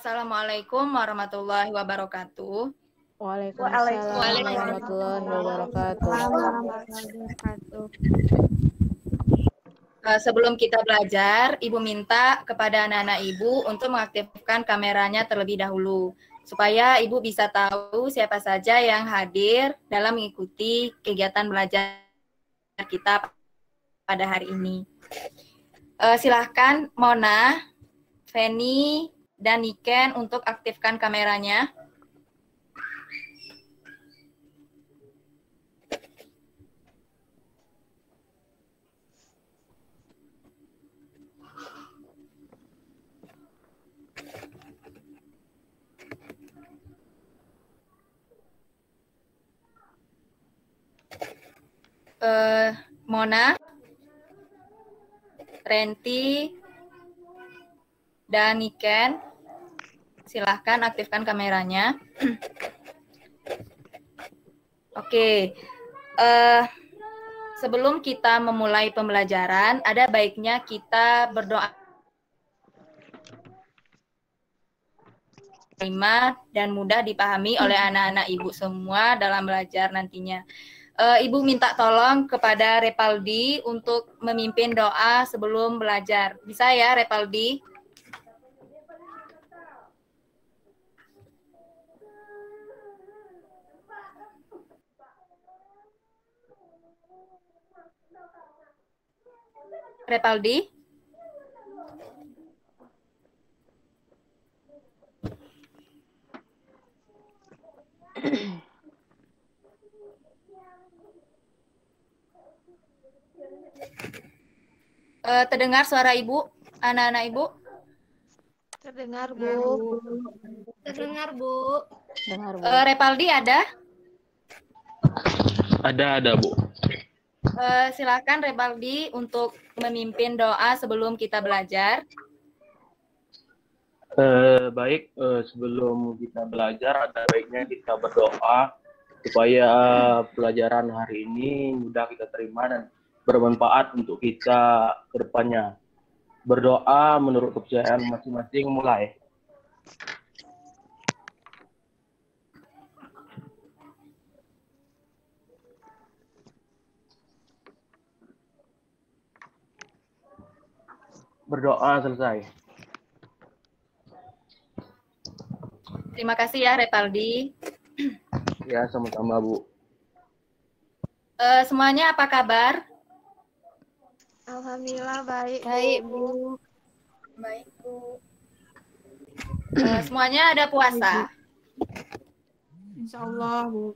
Assalamualaikum warahmatullahi wabarakatuh. Waalaikumsalam warahmatullahi wabarakatuh. Sebelum kita belajar, Ibu minta kepada anak-anak Ibu untuk mengaktifkan kameranya terlebih dahulu, supaya Ibu bisa tahu siapa saja yang hadir dalam mengikuti kegiatan belajar kita pada hari ini. Silahkan Mona, Feni, dan Niken untuk aktifkan kameranya. Mona, Renti, dan Niken, silahkan aktifkan kameranya. Oke, sebelum kita memulai pembelajaran, ada baiknya kita berdoa dan mudah dipahami oleh anak-anak Ibu semua dalam belajar nantinya. Ibu minta tolong kepada Repaldi untuk memimpin doa sebelum belajar. Bisa ya, Repaldi? Repaldi? Terdengar suara Ibu, anak-anak Ibu? Terdengar, Bu. Terdengar, Bu. Dengar, Bu. Repaldi ada? Ada, Bu. Silakan Repaldi untuk memimpin doa sebelum kita belajar. Baik, sebelum kita belajar, ada baiknya kita berdoa supaya pelajaran hari ini mudah kita terima dan bermanfaat untuk kita ke depannya. Berdoa menurut kepercayaan masing-masing, mulai. Berdoa selesai. Terima kasih ya, Repaldi. Ya, sama-sama, Bu. Semuanya apa kabar? Alhamdulillah baik, Baik, Bu. Baik, Bu. Semuanya ada puasa? Insya Allah, Bu.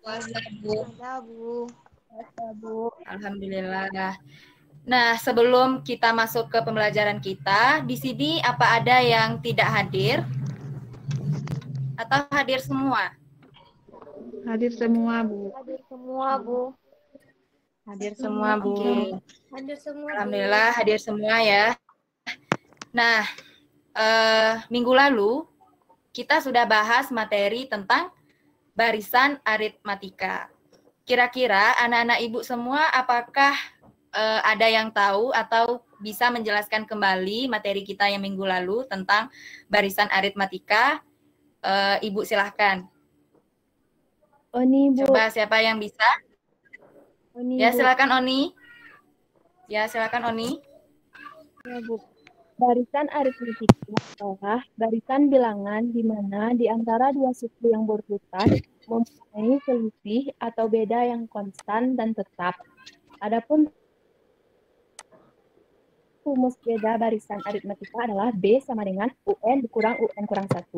Puasa, Bu. Ada, Bu. Puasa, Bu. Alhamdulillah. Nah, sebelum kita masuk ke pembelajaran kita, di sini apa ada yang tidak hadir? Atau hadir semua? Hadir semua, Bu. Hadir semua, Bu. Hadir semua, Bu. Hadir semua, Bu. Alhamdulillah hadir semua ya. Nah, minggu lalu kita sudah bahas materi tentang barisan aritmatika. Kira-kira anak-anak Ibu semua apakah ada yang tahu atau bisa menjelaskan kembali materi kita yang minggu lalu tentang barisan aritmatika? Ibu silahkan. Oni, Bu. Coba siapa yang bisa? Oni, Ya, Bu. silakan Oni. Ya, silakan Oni. Ya, Bu. Barisan aritmatika adalah barisan bilangan di mana di antara dua suku yang berurutan mempunyai selisih atau beda yang konstan dan tetap. Adapun rumus beda barisan aritmatika adalah B sama dengan UN dikurang UN kurang 1.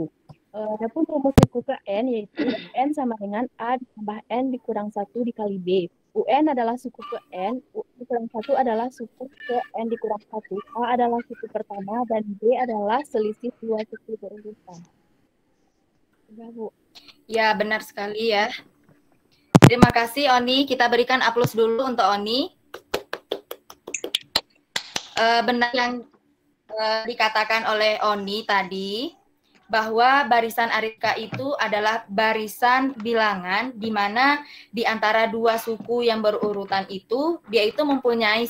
Adapun rumus suku ke N yaitu N sama dengan A ditambah N dikurang 1 dikali B. UN adalah suku ke N, UN dikurang 1 adalah suku ke N dikurang 1. A adalah suku pertama dan B adalah selisih dua suku berurutan. Sudah, Bu. Ya, benar sekali ya. Terima kasih Oni. Kita berikan aplaus dulu untuk Oni. Benar yang dikatakan oleh Oni tadi, bahwa barisan aritmatika itu adalah barisan bilangan di mana di antara dua suku yang berurutan itu, dia itu mempunyai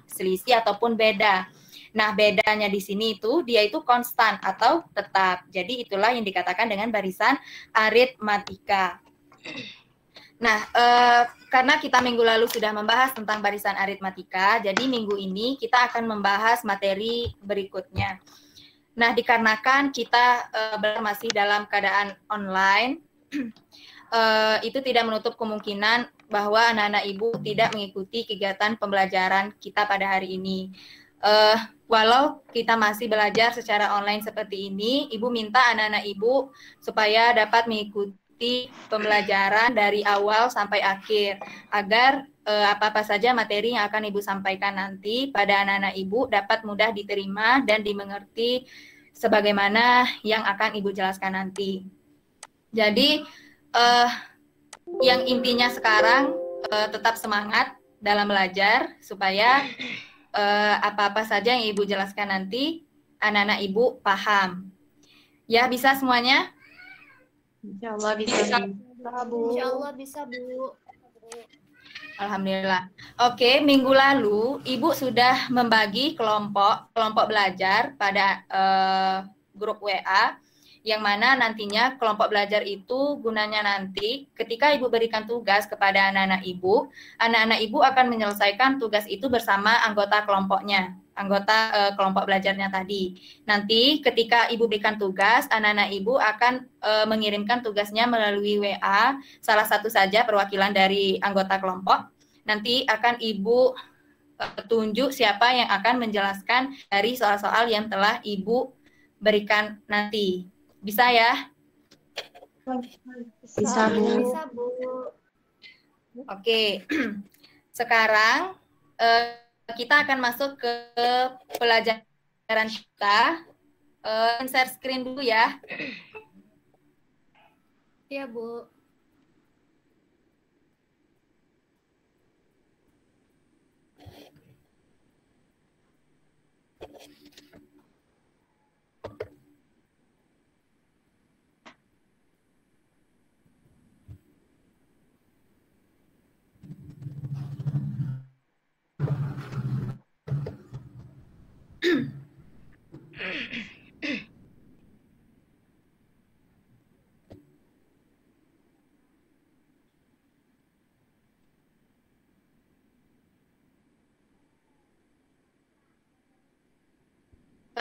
selisih ataupun beda. Nah, bedanya di sini itu dia itu konstan atau tetap. Jadi itulah yang dikatakan dengan barisan aritmatika. Nah, karena kita minggu lalu sudah membahas tentang barisan aritmatika, jadi minggu ini kita akan membahas materi berikutnya. Nah, dikarenakan kita masih dalam keadaan online, itu tidak menutup kemungkinan bahwa anak-anak ibu tidak mengikuti kegiatan pembelajaran kita pada hari ini. Walau kita masih belajar secara online seperti ini, ibu minta anak-anak ibu supaya dapat mengikuti pembelajaran dari awal sampai akhir, agar apa-apa saja materi yang akan ibu sampaikan nanti pada anak-anak ibu dapat mudah diterima dan dimengerti sebagaimana yang akan ibu jelaskan nanti. Jadi yang intinya sekarang tetap semangat dalam belajar supaya apa-apa saja yang ibu jelaskan nanti anak-anak ibu paham. Ya, bisa semuanya? Insya Allah bisa, Bu. Insya Allah bisa, Bu. Alhamdulillah. Oke, minggu lalu ibu sudah membagi kelompok belajar pada grup WA, yang mana nantinya kelompok belajar itu gunanya nanti ketika ibu berikan tugas kepada anak-anak ibu akan menyelesaikan tugas itu bersama anggota kelompoknya, anggota kelompok belajarnya tadi. Nanti ketika ibu berikan tugas, anak-anak ibu akan mengirimkan tugasnya melalui WA, salah satu saja perwakilan dari anggota kelompok. Nanti akan ibu tunjuk siapa yang akan menjelaskan dari soal-soal yang telah ibu berikan nanti. Bisa ya? Bisa, Bu. Bisa, Bu. Oke. Sekarang kita akan masuk ke pelajaran kita. Share screen dulu ya. Iya, Bu.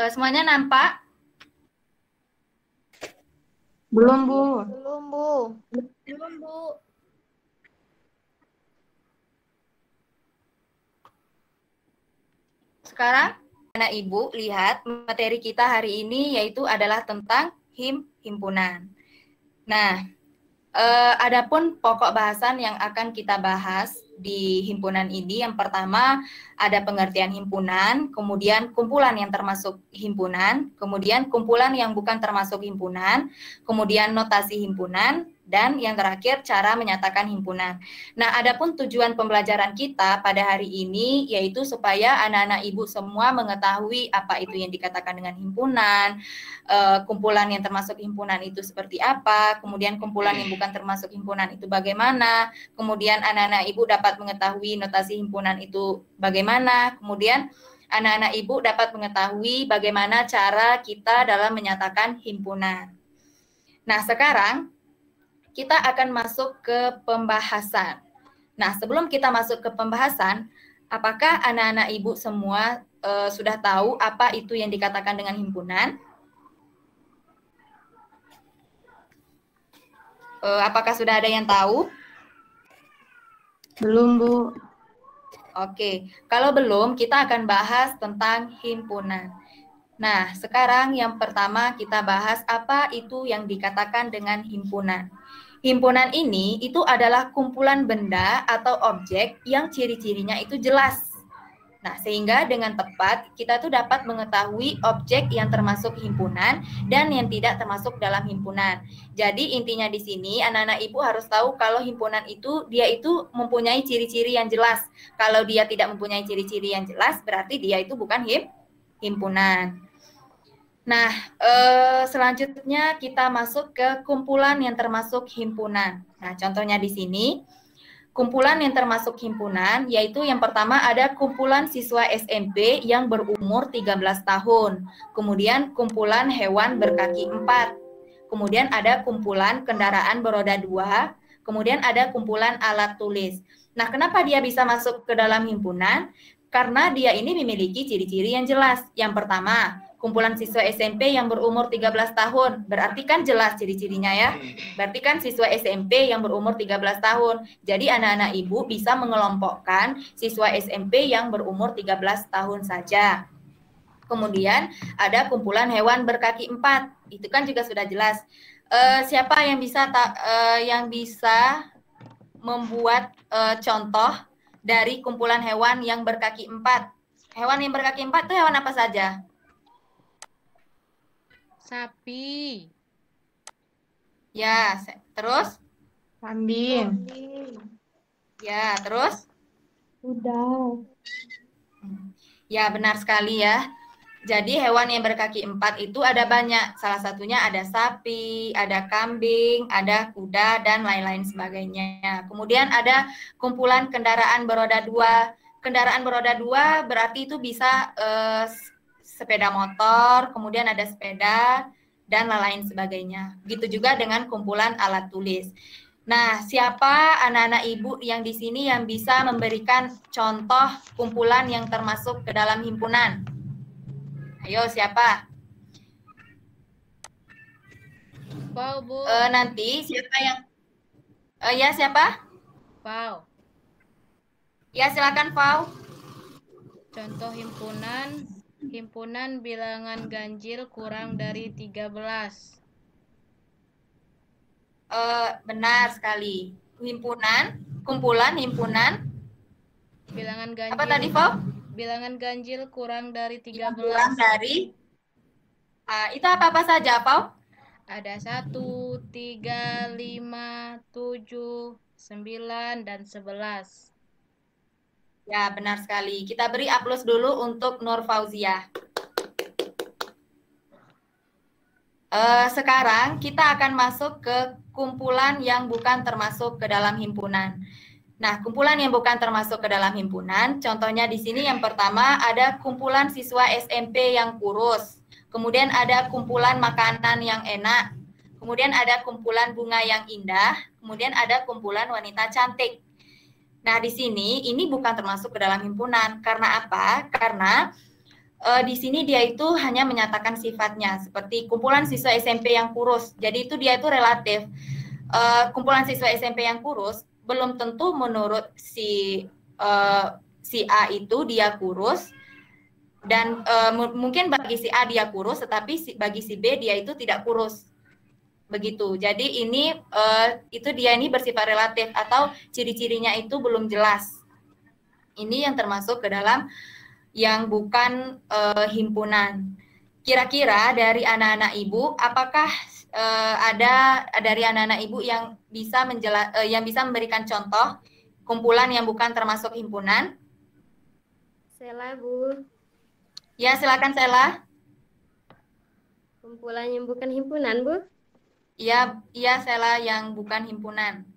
Semuanya nampak? Belum, Bu. Belum, Bu. Belum, Bu. Sekarang anak ibu lihat materi kita hari ini yaitu adalah tentang himpunan. Nah, adapun pokok bahasan yang akan kita bahas di himpunan ini, yang pertama ada pengertian himpunan, kemudian kumpulan yang termasuk himpunan, kemudian kumpulan yang bukan termasuk himpunan, kemudian notasi himpunan, dan yang terakhir cara menyatakan himpunan. Nah, adapun tujuan pembelajaran kita pada hari ini yaitu supaya anak-anak ibu semua mengetahui apa itu yang dikatakan dengan himpunan, kumpulan yang termasuk himpunan itu seperti apa, kemudian kumpulan yang bukan termasuk himpunan itu bagaimana, kemudian anak-anak ibu dapat mengetahui notasi himpunan itu bagaimana, kemudian anak-anak ibu dapat mengetahui bagaimana cara kita dalam menyatakan himpunan. Nah, sekarang kita akan masuk ke pembahasan. Nah, sebelum kita masuk ke pembahasan, apakah anak-anak ibu semua sudah tahu apa itu yang dikatakan dengan himpunan? Apakah sudah ada yang tahu? Belum, Bu. Oke, kalau belum, kita akan bahas tentang himpunan. Nah, sekarang yang pertama kita bahas apa itu yang dikatakan dengan himpunan. Himpunan ini itu adalah kumpulan benda atau objek yang ciri-cirinya itu jelas. Nah, sehingga dengan tepat kita tuh dapat mengetahui objek yang termasuk himpunan dan yang tidak termasuk dalam himpunan. Jadi intinya di sini anak-anak ibu harus tahu kalau himpunan itu dia itu mempunyai ciri-ciri yang jelas. Kalau dia tidak mempunyai ciri-ciri yang jelas berarti dia itu bukan himpunan. Nah, selanjutnya kita masuk ke kumpulan yang termasuk himpunan. Nah, contohnya di sini, kumpulan yang termasuk himpunan, yaitu yang pertama ada kumpulan siswa SMP yang berumur 13 tahun. Kemudian kumpulan hewan berkaki 4. Kemudian ada kumpulan kendaraan beroda 2. Kemudian ada kumpulan alat tulis. Nah, kenapa dia bisa masuk ke dalam himpunan? Karena dia ini memiliki ciri-ciri yang jelas. Yang pertama, kumpulan siswa SMP yang berumur 13 tahun. Berarti kan jelas ciri-cirinya ya. Berarti kan siswa SMP yang berumur 13 tahun. Jadi anak-anak ibu bisa mengelompokkan siswa SMP yang berumur 13 tahun saja. Kemudian ada kumpulan hewan berkaki 4. Itu kan juga sudah jelas. Siapa yang bisa membuat contoh dari kumpulan hewan yang berkaki 4? Hewan yang berkaki 4 itu hewan apa saja? Sapi. Ya, terus? Kambing. Ya, terus? Kuda. Ya, benar sekali ya. Jadi hewan yang berkaki 4 itu ada banyak. Salah satunya ada sapi, ada kambing, ada kuda, dan lain-lain sebagainya. Kemudian ada kumpulan kendaraan beroda 2. Kendaraan beroda 2 berarti itu bisa sepeda motor, kemudian ada sepeda, dan lain-lain sebagainya. Begitu juga dengan kumpulan alat tulis. Nah, siapa anak-anak ibu yang di sini yang bisa memberikan contoh kumpulan yang termasuk ke dalam himpunan? Ayo, siapa? Pau, Bu. Nanti siapa yang... ya, siapa? Pau. Ya, silakan, Pau. Contoh himpunan bilangan ganjil kurang dari 13. Benar sekali. Kumpulan himpunan. Bilangan ganjil. Apa tadi, Pau? Bilangan ganjil kurang dari 13. Kurang dari. Itu apa-apa saja, Pau? Ada 1, 3, 5, 7, 9, dan 11. Ya, benar sekali. Kita beri aplaus dulu untuk Nur Fauzia. Sekarang kita akan masuk ke kumpulan yang bukan termasuk ke dalam himpunan. Nah, kumpulan yang bukan termasuk ke dalam himpunan, contohnya di sini yang pertama ada kumpulan siswa SMP yang kurus. Kemudian ada kumpulan makanan yang enak. Kemudian ada kumpulan bunga yang indah. Kemudian ada kumpulan wanita cantik. Nah, di sini ini bukan termasuk ke dalam himpunan. Karena apa? Karena di sini dia itu hanya menyatakan sifatnya. Seperti kumpulan siswa SMP yang kurus. Jadi dia itu relatif. Kumpulan siswa SMP yang kurus belum tentu menurut si A itu dia kurus. Dan mungkin bagi si A dia kurus, tetapi bagi si B dia itu tidak kurus. Begitu. Jadi ini dia bersifat relatif atau ciri-cirinya itu belum jelas. Ini yang termasuk ke dalam yang bukan himpunan. Kira-kira dari anak-anak ibu, apakah ada dari anak-anak ibu yang bisa memberikan contoh kumpulan yang bukan termasuk himpunan? Sela, Bu. Ya, silakan Sela. Kumpulan yang bukan himpunan, Bu. Iya Sela, yang bukan himpunan.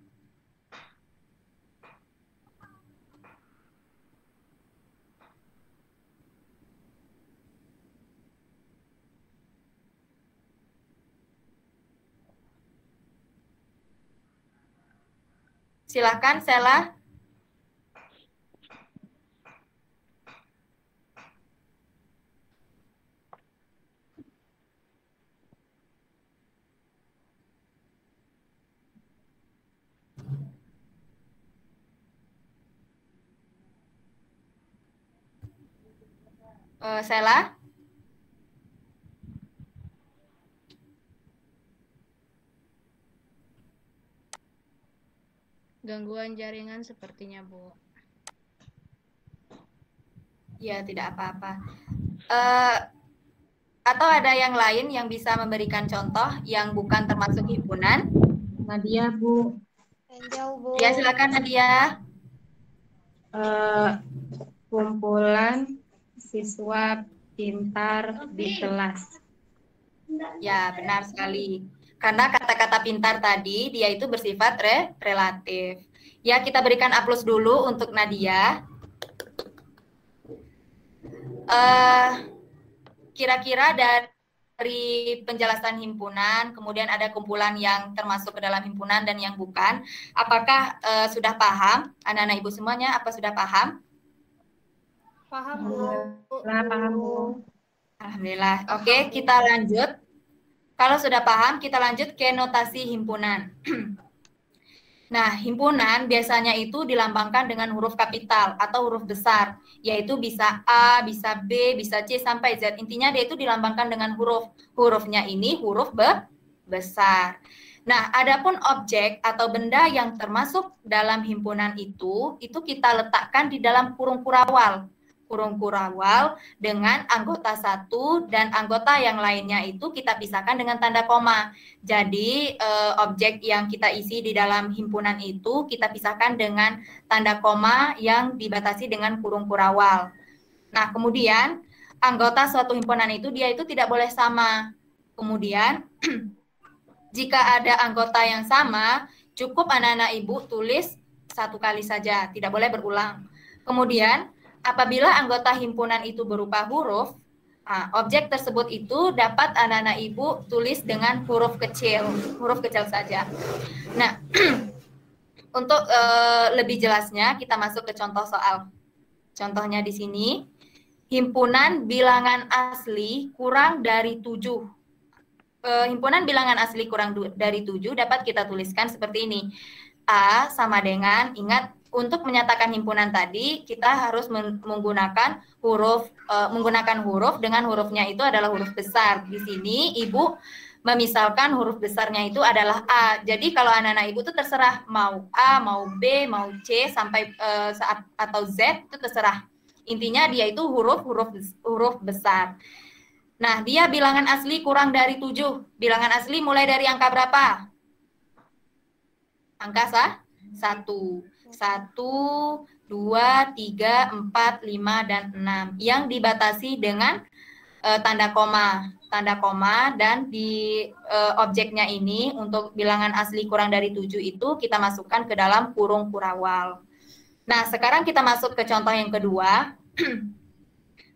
Silakan Sela. Sela? Gangguan jaringan sepertinya, Bu. Ya, tidak apa-apa. Atau ada yang lain yang bisa memberikan contoh yang bukan termasuk himpunan? Nadia, Bu. Jauh, Bu. Ya, silakan Nadia. Kumpulan siswa pintar di kelas. Ya, benar sekali. Karena kata-kata pintar tadi, dia itu bersifat relatif. Ya, kita berikan aplaus dulu untuk Nadia. Kira-kira dari penjelasan himpunan, kemudian ada kumpulan yang termasuk ke dalam himpunan dan yang bukan. Apakah sudah paham? Anak-anak Ibu semuanya, apa sudah paham? Paham, Bu. Paham, Bu. Alhamdulillah. Oke, kita lanjut. Kalau sudah paham, kita lanjut ke notasi himpunan. Nah, himpunan biasanya itu dilambangkan dengan huruf kapital atau huruf besar, yaitu bisa A, bisa B, bisa C, sampai Z. Intinya dia itu dilambangkan dengan huruf. Hurufnya ini huruf besar. Nah, adapun objek atau benda yang termasuk dalam himpunan itu kita letakkan di dalam kurung kurawal. Kurung kurawal dengan anggota satu dan anggota yang lainnya itu kita pisahkan dengan tanda koma. Jadi objek yang kita isi di dalam himpunan itu kita pisahkan dengan tanda koma yang dibatasi dengan kurung kurawal. Nah, kemudian anggota suatu himpunan itu dia itu tidak boleh sama. Kemudian jika ada anggota yang sama, cukup anak-anak Ibu tulis satu kali saja, tidak boleh berulang. Kemudian apabila anggota himpunan itu berupa huruf, objek tersebut itu dapat anak-anak Ibu tulis dengan huruf kecil saja. Nah, untuk lebih jelasnya kita masuk ke contoh soal. Contohnya di sini, himpunan bilangan asli kurang dari 7. Himpunan bilangan asli kurang dari 7 dapat kita tuliskan seperti ini. A sama dengan, ingat, untuk menyatakan himpunan tadi, kita harus menggunakan huruf dengan hurufnya itu adalah huruf besar. Di sini Ibu memisalkan huruf besarnya itu adalah A. Jadi kalau anak-anak Ibu itu terserah mau A, mau B, mau C sampai atau Z itu terserah. Intinya dia itu huruf besar. Nah, dia bilangan asli kurang dari 7. Bilangan asli mulai dari angka berapa? Angka 1. 1, 2, 3, 4, 5, dan 6. Yang dibatasi dengan tanda koma. Tanda koma dan di objeknya ini untuk bilangan asli kurang dari 7 itu kita masukkan ke dalam kurung kurawal. Nah, sekarang kita masuk ke contoh yang kedua.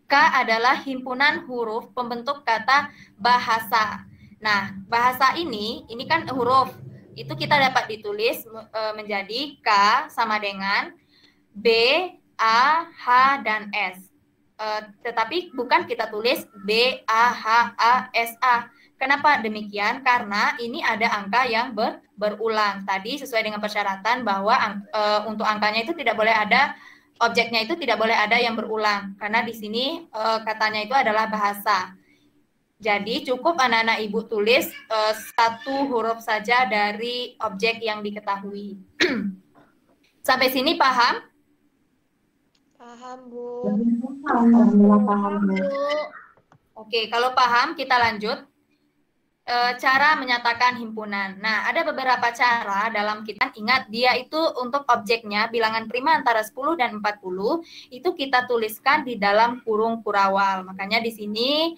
K adalah himpunan huruf pembentuk kata bahasa. Nah, bahasa ini kan huruf. Itu kita dapat ditulis menjadi K sama dengan B, A, H, dan S. Tetapi bukan kita tulis B, A, H, A, S, A. Kenapa demikian? Karena ini ada angka yang berulang. Tadi sesuai dengan persyaratan bahwa untuk angkanya itu tidak boleh ada, objeknya itu tidak boleh ada yang berulang. Karena di sini katanya itu adalah bahasa. Jadi cukup anak-anak Ibu tulis satu huruf saja dari objek yang diketahui. Sampai sini paham? Paham, Bu. Paham, Bu. Oke, kalau paham kita lanjut. Cara menyatakan himpunan. Nah, ada beberapa cara dalam kita. Ingat, dia itu untuk objeknya bilangan prima antara 10 dan 40 itu kita tuliskan di dalam kurung kurawal. Makanya di sini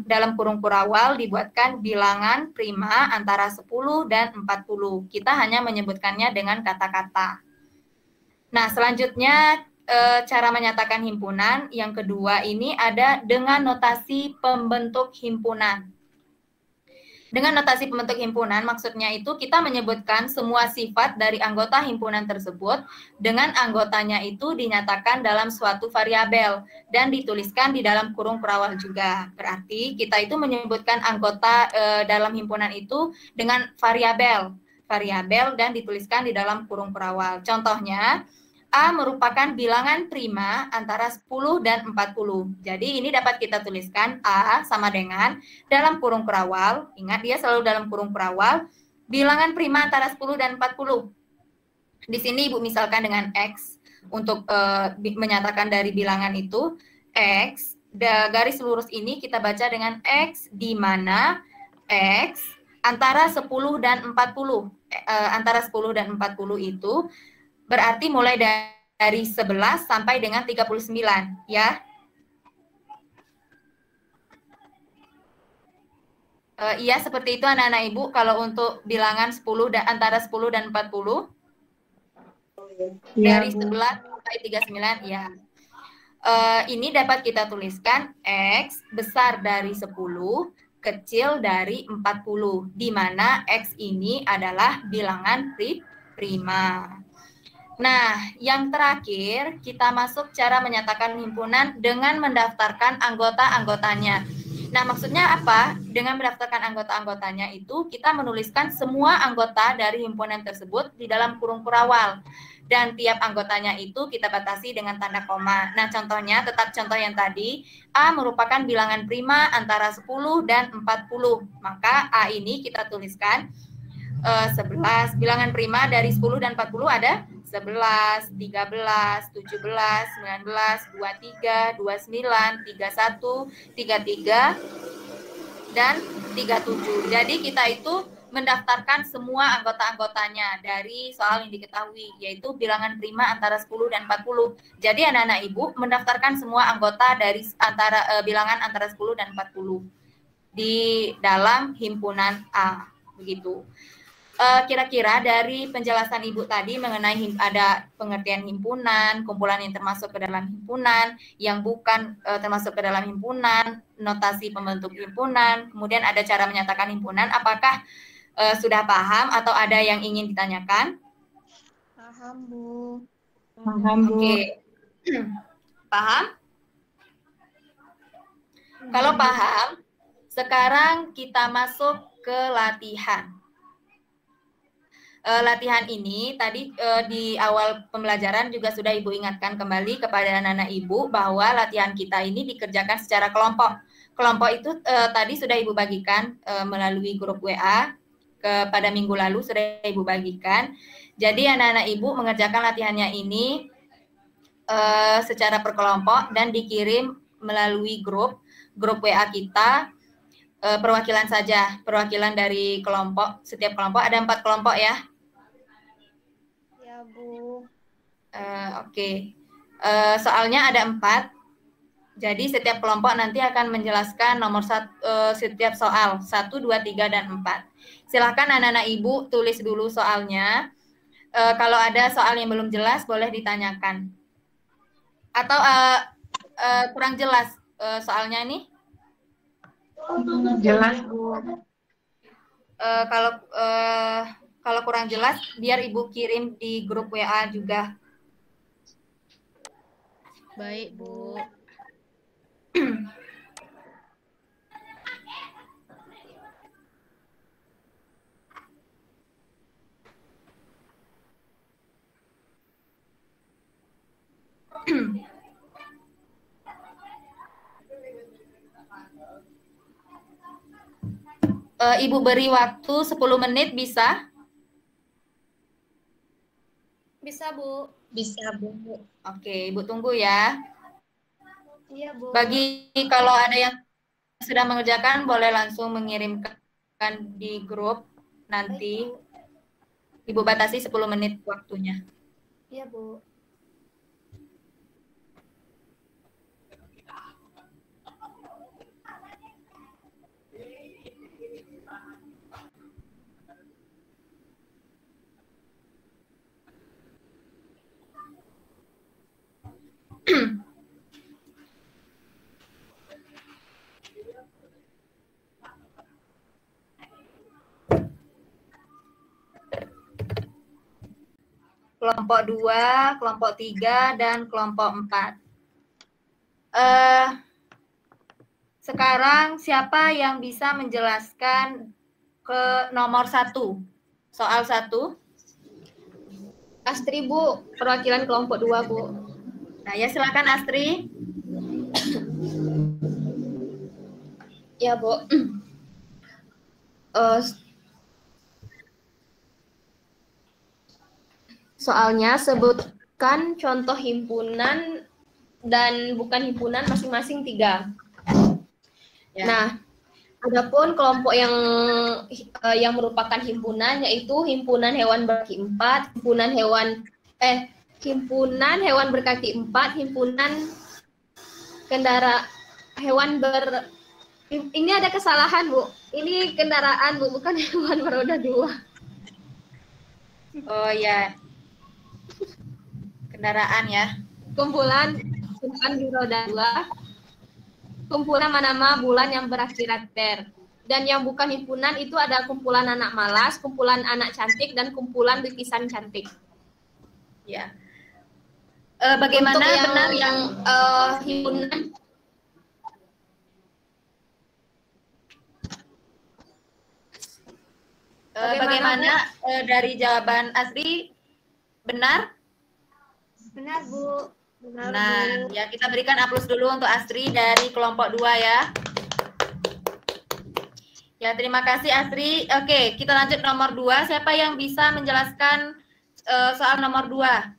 dalam kurung kurawal dibuatkan bilangan prima antara 10 dan 40. Kita hanya menyebutkannya dengan kata-kata. Nah, selanjutnya cara menyatakan himpunan yang kedua ini ada dengan notasi pembentuk himpunan. Dengan notasi pembentuk himpunan, maksudnya itu kita menyebutkan semua sifat dari anggota himpunan tersebut dengan anggotanya itu dinyatakan dalam suatu variabel dan dituliskan di dalam kurung kurawal juga. Berarti kita itu menyebutkan anggota dalam himpunan itu dengan variabel dan dituliskan di dalam kurung kurawal. Contohnya, A merupakan bilangan prima antara 10 dan 40. Jadi ini dapat kita tuliskan A sama dengan dalam kurung kurawal. Ingat dia selalu dalam kurung kurawal. Bilangan prima antara 10 dan 40. Di sini Ibu misalkan dengan X untuk menyatakan dari bilangan itu. X, garis lurus ini kita baca dengan X di mana X antara 10 dan 40. Antara 10 dan 40 itu berarti mulai dari 11 sampai dengan 39, ya. Iya, seperti itu anak-anak Ibu kalau untuk bilangan 10 dan antara 10 dan 40. Iya, Dari Bu. 11 sampai 39, ya. Ini dapat kita tuliskan X besar dari 10, kecil dari 40, di mana X ini adalah bilangan prima. Nah, yang terakhir, kita masuk cara menyatakan himpunan dengan mendaftarkan anggota-anggotanya. Nah, maksudnya apa? Dengan mendaftarkan anggota-anggotanya itu, kita menuliskan semua anggota dari himpunan tersebut di dalam kurung kurawal. Dan tiap anggotanya itu kita batasi dengan tanda koma. Nah, contohnya, tetap contoh yang tadi, A merupakan bilangan prima antara 10 dan 40. Maka A ini kita tuliskan 11. Bilangan prima dari 10 dan 40 ada 11, 13, 17, 19, 23, 29, 31, 33, dan 37. Jadi kita itu mendaftarkan semua anggota-anggotanya dari soal yang diketahui, yaitu bilangan prima antara 10 dan 40. Jadi anak-anak ibu mendaftarkan semua anggota dari bilangan antara 10 dan 40 di dalam himpunan A. Begitu. Kira-kira dari penjelasan Ibu tadi mengenai ada pengertian himpunan, kumpulan yang termasuk ke dalam himpunan, yang bukan termasuk ke dalam himpunan, notasi pembentuk himpunan, kemudian ada cara menyatakan himpunan, apakah sudah paham atau ada yang ingin ditanyakan? Paham, Bu. Paham, Bu. Oke. Paham? Kalau paham, sekarang kita masuk ke latihan. Latihan ini tadi di awal pembelajaran juga sudah Ibu ingatkan kembali kepada anak-anak Ibu bahwa latihan kita ini dikerjakan secara kelompok. Kelompok itu tadi sudah Ibu bagikan melalui grup WA pada minggu lalu sudah Ibu bagikan. Jadi anak-anak Ibu mengerjakan latihannya ini secara perkelompok dan dikirim melalui grup WA kita. Perwakilan saja, perwakilan dari kelompok, setiap kelompok ada 4 kelompok ya. Ya, Bu. Oke. Soalnya ada 4, jadi setiap kelompok nanti akan menjelaskan nomor setiap soal, 1, 2, 3, dan 4. Silakan anak-anak Ibu tulis dulu soalnya. Kalau ada soal yang belum jelas, boleh ditanyakan. Atau kurang jelas soalnya nih? Jelas, Bu. Kalau kurang jelas, biar Ibu kirim di grup WA juga. Baik, Bu. Ibu beri waktu 10 menit bisa? Bisa, Bu. Bisa, Bu. Oke, Ibu tunggu ya. Iya, Bu. Bagi kalau ada yang sudah mengerjakan, boleh langsung mengirimkan di grup nanti. Ibu batasi 10 menit waktunya. Iya, Bu. Kelompok 2, kelompok 3, dan kelompok 4. Sekarang siapa yang bisa menjelaskan ke nomor 1? Soal 1. Astri, Bu. Perwakilan kelompok 2, Bu. Nah, ya silakan Astri. Ya, Bu. Soalnya sebutkan contoh himpunan dan bukan himpunan masing-masing 3. Ya. Nah, adapun kelompok yang merupakan himpunan yaitu himpunan hewan berkaki 4, himpunan hewan berkaki 4, himpunan hewan ini ada kesalahan, Bu. Ini kendaraan, Bu, bukan hewan beroda 2. Oh ya. Kendaraan ya. Kumpulan kendaraan beroda 2. Kumpulan nama-nama bulan yang berakhirat ter. Dan yang bukan himpunan itu ada kumpulan anak malas, kumpulan anak cantik, dan kumpulan lukisan cantik. Ya. Bagaimana Untuk yang, benar yang himpunan? bagaimana dari jawaban Asri benar? Benar, Bu. Benar, Nah, ya kita berikan aplaus dulu untuk Asri dari kelompok 2 ya. Ya, terima kasih Asri. Oke, kita lanjut nomor 2. Siapa yang bisa menjelaskan soal nomor 2?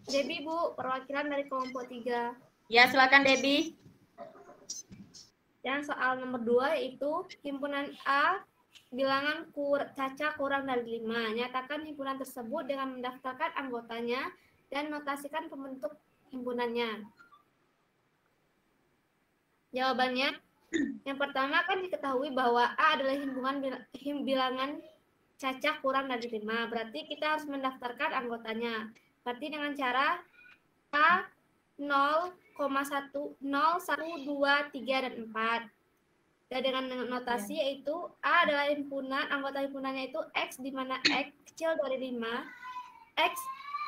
Debbie, Bu, perwakilan dari kelompok 3. Ya, silakan Debbie. Dan soal nomor 2 yaitu himpunan A bilangan caca kurang dari 5. Nyatakan himpunan tersebut dengan mendaftarkan anggotanya dan notasikan pembentuk himpunannya. Jawabannya, yang pertama kan diketahui bahwa A adalah bilangan caca kurang dari 5. Berarti kita harus mendaftarkan anggotanya. Berarti dengan cara A 0,1, 0, 1, 2, 3, dan 4. Dan dengan notasi yaitu A adalah himpunan, anggota himpunannya itu X, di mana X kecil dari 5, X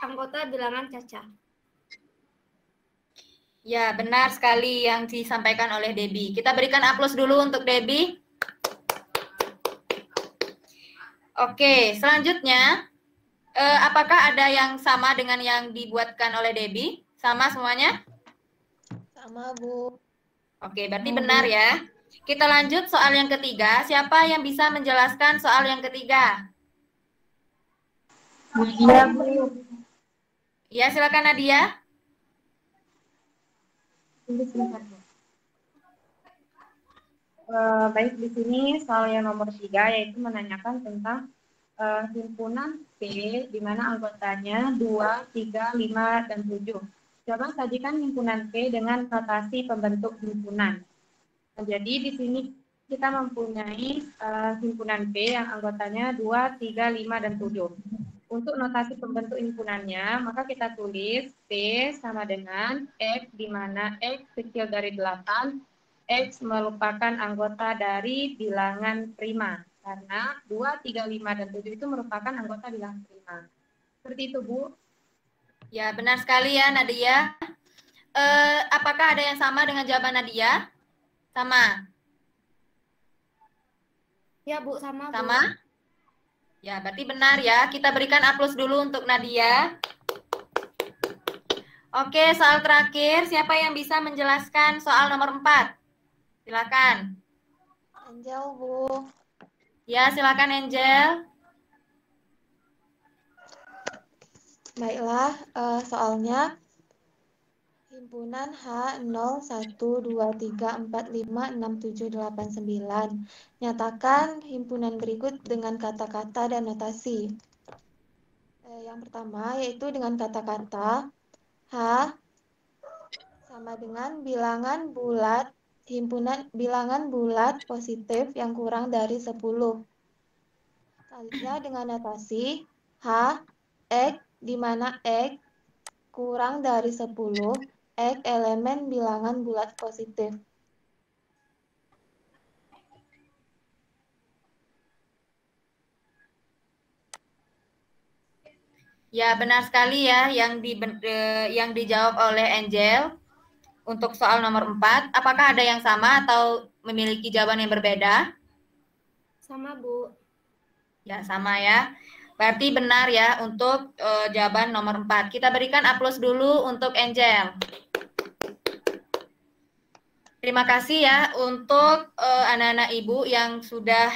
anggota bilangan caca. Ya, benar sekali yang disampaikan oleh Debbie. Kita berikan aplaus dulu untuk Debbie. Oke, selanjutnya, apakah ada yang sama dengan yang dibuatkan oleh Debbie? Sama semuanya? Sama, Bu. Oke, berarti benar ya. Kita lanjut soal yang ketiga. Siapa yang bisa menjelaskan soal yang ketiga? Nadia, Bu. Ya, silakan Nadia. Sebentar, Bu. Baik, di sini soal yang nomor 3 yaitu menanyakan tentang himpunan P di mana anggotanya 2, 3, 5, dan 7. Coba sajikan himpunan P dengan notasi pembentuk himpunan. Nah, jadi di sini kita mempunyai himpunan P yang anggotanya 2, 3, 5, dan 7. Untuk notasi pembentuk himpunannya, maka kita tulis P sama dengan X, di mana X kecil dari 8, X merupakan anggota dari bilangan prima. Karena 2, 3, 5, dan 7 itu merupakan anggota bilangan prima. Seperti itu, Bu. Ya, benar sekali ya Nadia. Apakah ada yang sama dengan jawaban Nadia? Sama? Ya, Bu, sama, Bu. Sama? Ya, berarti benar ya. Kita berikan aplaus dulu untuk Nadia. Oke, soal terakhir. Siapa yang bisa menjelaskan soal nomor 4? Silakan. Angel, Bu. Ya, silakan Angel. Baiklah, soalnya himpunan H 0, 1, 2, 3, 4, 5, 6, 7, 8, 9. Nyatakan himpunan berikut dengan kata-kata dan notasi. Yang pertama yaitu dengan kata-kata H sama dengan bilangan bulat, himpunan bilangan bulat positif yang kurang dari 10. Selanjutnya dengan notasi H, X, di mana X kurang dari 10, X elemen bilangan bulat positif. Ya, benar sekali ya yang dijawab oleh Angel untuk soal nomor 4. Apakah ada yang sama atau memiliki jawaban yang berbeda? Sama, Bu. Ya, sama ya. Berarti benar ya untuk jawaban nomor 4. Kita berikan aplaus dulu untuk Angel. Terima kasih ya untuk anak-anak Ibu yang sudah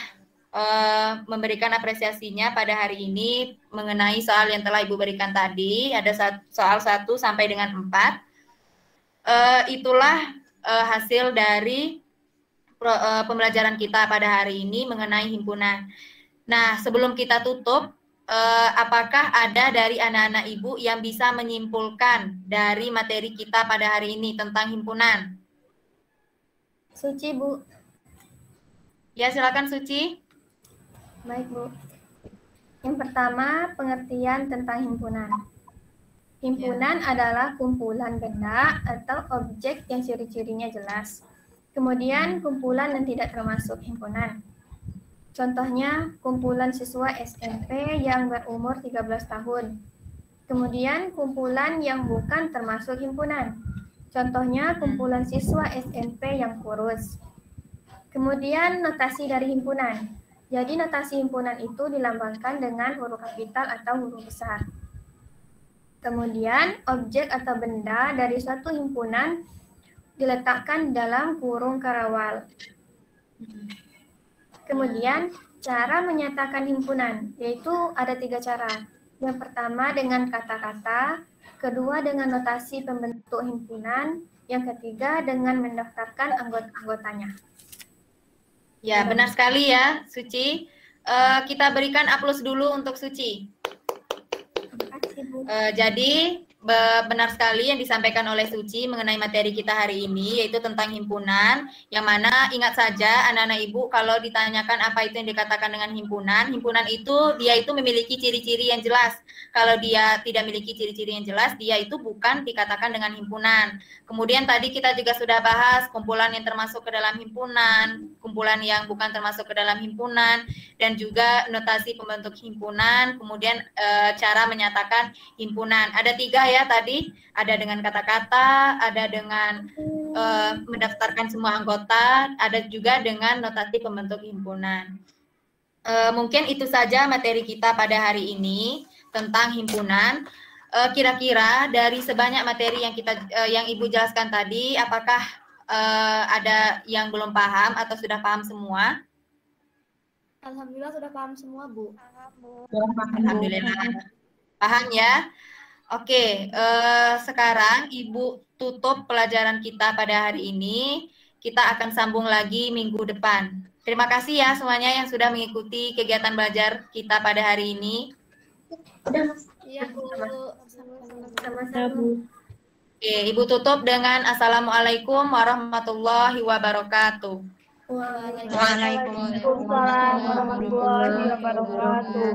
memberikan apresiasinya pada hari ini mengenai soal yang telah Ibu berikan tadi. Ada soal 1 sampai dengan 4. Itulah hasil dari pembelajaran kita pada hari ini mengenai himpunan. Nah, sebelum kita tutup, apakah ada dari anak-anak Ibu yang bisa menyimpulkan dari materi kita pada hari ini tentang himpunan? Suci, Bu. Ya, silakan Suci. Baik, Bu. Yang pertama, pengertian tentang himpunan. Himpunan adalah kumpulan benda atau objek yang ciri-cirinya jelas. Kemudian kumpulan yang tidak termasuk himpunan. Contohnya kumpulan siswa SMP yang berumur 13 tahun. Kemudian kumpulan yang bukan termasuk himpunan. Contohnya kumpulan siswa SMP yang kurus. Kemudian notasi dari himpunan. Jadi notasi himpunan itu dilambangkan dengan huruf kapital atau huruf besar. Kemudian objek atau benda dari suatu himpunan diletakkan dalam kurung karawal. Kemudian cara menyatakan himpunan, yaitu ada 3 cara. Yang pertama dengan kata-kata, kedua dengan notasi pembentuk himpunan, yang ketiga dengan mendaftarkan anggota-anggotanya. Ya, benar sekali ya, Suci. Kita berikan aplaus dulu untuk Suci. Jadi benar sekali yang disampaikan oleh Suci mengenai materi kita hari ini, yaitu tentang himpunan, yang mana ingat saja anak-anak ibu kalau ditanyakan apa itu yang dikatakan dengan himpunan, himpunan itu dia itu memiliki ciri-ciri yang jelas. Kalau dia tidak memiliki ciri-ciri yang jelas, dia itu bukan dikatakan dengan himpunan. Kemudian tadi kita juga sudah bahas kumpulan yang termasuk ke dalam himpunan, kumpulan yang bukan termasuk ke dalam himpunan, dan juga notasi pembentuk himpunan, kemudian cara menyatakan himpunan. Ada 3 ya tadi, ada dengan kata-kata, ada dengan mendaftarkan semua anggota, ada juga dengan notasi pembentuk himpunan. Mungkin itu saja materi kita pada hari ini tentang himpunan. Kira-kira dari sebanyak materi yang Ibu jelaskan tadi, apakah ada yang belum paham atau sudah paham semua? Alhamdulillah sudah paham semua, Bu. Alhamdulillah. Paham ya? Oke, sekarang Ibu tutup pelajaran kita pada hari ini. Kita akan sambung lagi minggu depan. Terima kasih ya semuanya yang sudah mengikuti kegiatan belajar kita pada hari ini. Iya, Bu. Ya, Bu. Oke, Ibu tutup dengan Assalamualaikum warahmatullahi wabarakatuh. Waalaikumsalam warahmatullahi wabarakatuh.